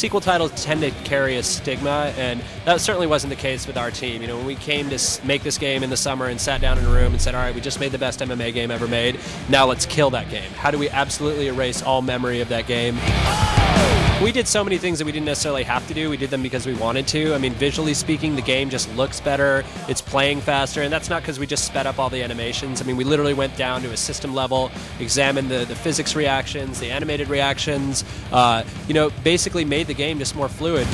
sequel titles tend to carry a stigma, and that certainly wasn't the case with our team. You know, when we came to make this game in the summer and sat down in a room and said, all right, we just made the best MMA game ever made, now let's kill that game. How do we absolutely erase all memory of that game? We did so many things that we didn't necessarily have to do. We did them because we wanted to. I mean, visually speaking, the game just looks better. It's playing faster, and that's not because we just sped up all the animations. I mean, we literally went down to a system level, examined the physics reactions, the animated reactions, you know, basically made the game just more fluid.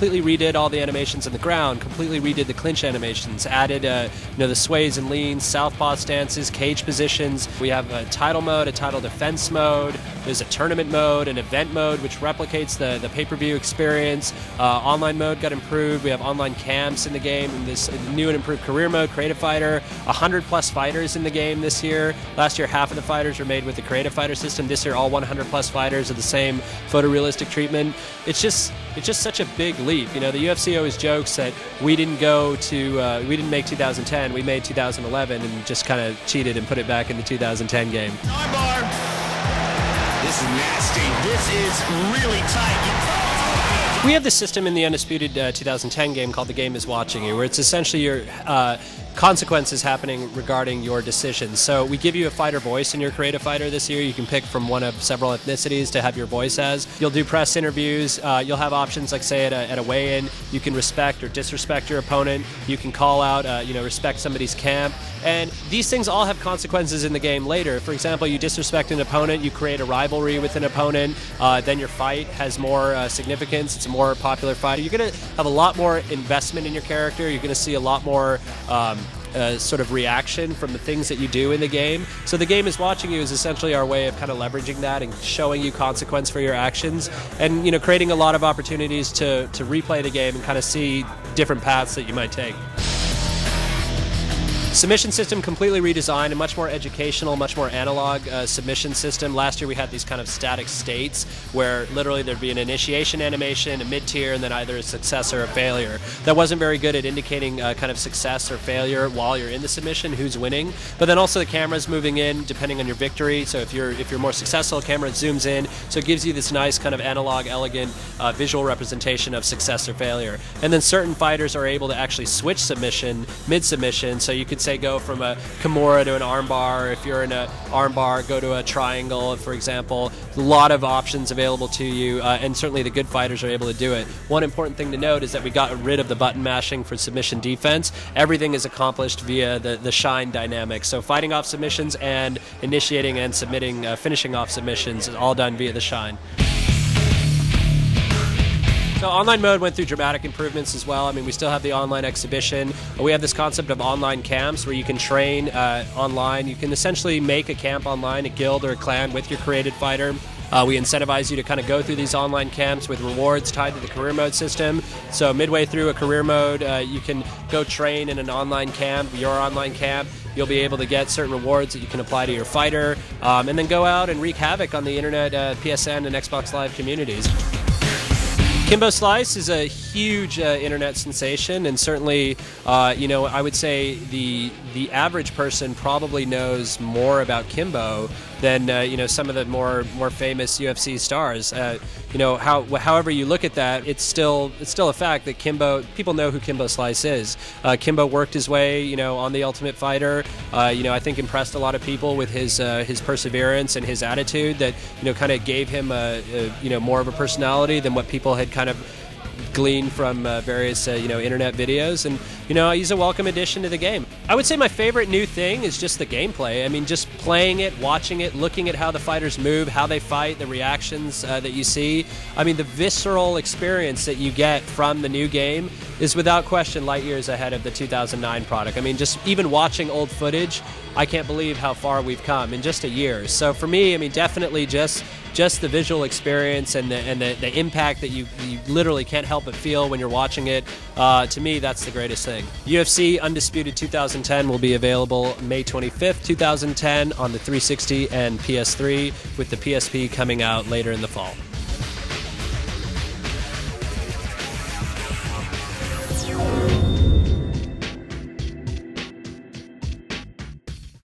Completely redid all the animations on the ground, completely redid the clinch animations, added you know, the sways and leans, southpaw stances, cage positions. We have a title mode, a title defense mode. There's a tournament mode, an event mode, which replicates the pay-per-view experience. Online mode got improved. We have online camps in the game, and this new and improved career mode, Creative Fighter. 100+ fighters in the game this year. Last year, half of the fighters were made with the Creative Fighter system. This year, all 100+ fighters are the same photorealistic treatment. It's just such a big leap. You know, the UFC always jokes that we didn't make 2010, we made 2011 and just kind of cheated and put it back in the 2010 game. Time bar. This is nasty. This is really tight. We have this system in the Undisputed 2010 game called The Game Is Watching You, where it's essentially your consequences happening regarding your decisions. So we give you a fighter voice in your Creative Fighter this year. You can pick from one of several ethnicities to have your voice as. You'll do press interviews. You'll have options like, say, at a weigh-in, you can respect or disrespect your opponent. You can call out, you know, respect somebody's camp. And these things all have consequences in the game later. For example, you disrespect an opponent, you create a rivalry with an opponent, then your fight has more significance. It's a more popular fight. You're going to have a lot more investment in your character. You're going to see a lot more sort of reaction from the things that you do in the game. So The Game Is Watching You is essentially our way of kind of leveraging that and showing you consequence for your actions, and, you know, creating a lot of opportunities to replay the game and kind of see different paths that you might take. Submission system completely redesigned, a much more educational, much more analog submission system. Last year we had these kind of static states where literally there'd be an initiation animation, a mid-tier, and then either a success or a failure. That wasn't very good at indicating kind of success or failure while you're in the submission, who's winning. But then also the camera's moving in depending on your victory. So if you're more successful, the camera zooms in. So it gives you this nice kind of analog, elegant visual representation of success or failure. And then certain fighters are able to actually switch submission mid-submission. So you could say go from a Kimura to an armbar. If you're in an armbar, go to a triangle, for example. A lot of options available to you, and certainly the good fighters are able to do it. One important thing to note is that we got rid of the button mashing for submission defense. Everything is accomplished via the shine dynamic. So fighting off submissions and initiating and submitting, finishing off submissions is all done via the shine. So online mode went through dramatic improvements as well. I mean, we still have the online exhibition. We have this concept of online camps where you can train online. You can essentially make a camp online, a guild or a clan with your created fighter. We incentivize you to kind of go through these online camps with rewards tied to the career mode system. So midway through a career mode, you can go train in an online camp, your online camp. You'll be able to get certain rewards that you can apply to your fighter, and then go out and wreak havoc on the internet, PSN, and Xbox Live communities. Kimbo Slice is a huge internet sensation, and certainly, you know, I would say the average person probably knows more about Kimbo than you know, some of the more famous UFC stars. You know, however you look at that, it's still a fact that Kimbo, people know who Kimbo Slice is. Kimbo worked his way, you know, on The Ultimate Fighter. You know, I think impressed a lot of people with his perseverance and his attitude that, you know, kind of gave him you know, more of a personality than what people had kind of gleaned from various you know, internet videos. And, you know, he's a welcome addition to the game. I would say my favorite new thing is just the gameplay. I mean, just playing it, watching it, looking at how the fighters move, how they fight, the reactions that you see. I mean, the visceral experience that you get from the new game is without question light years ahead of the 2009 product. I mean, just even watching old footage, I can't believe how far we've come in just a year. So for me, I mean, definitely just the visual experience and the impact that you literally can't help but feel when you're watching it. To me, that's the greatest thing. UFC Undisputed 2010 will be available May 25th, 2010 on the 360 and PS3, with the PSP coming out later in the fall.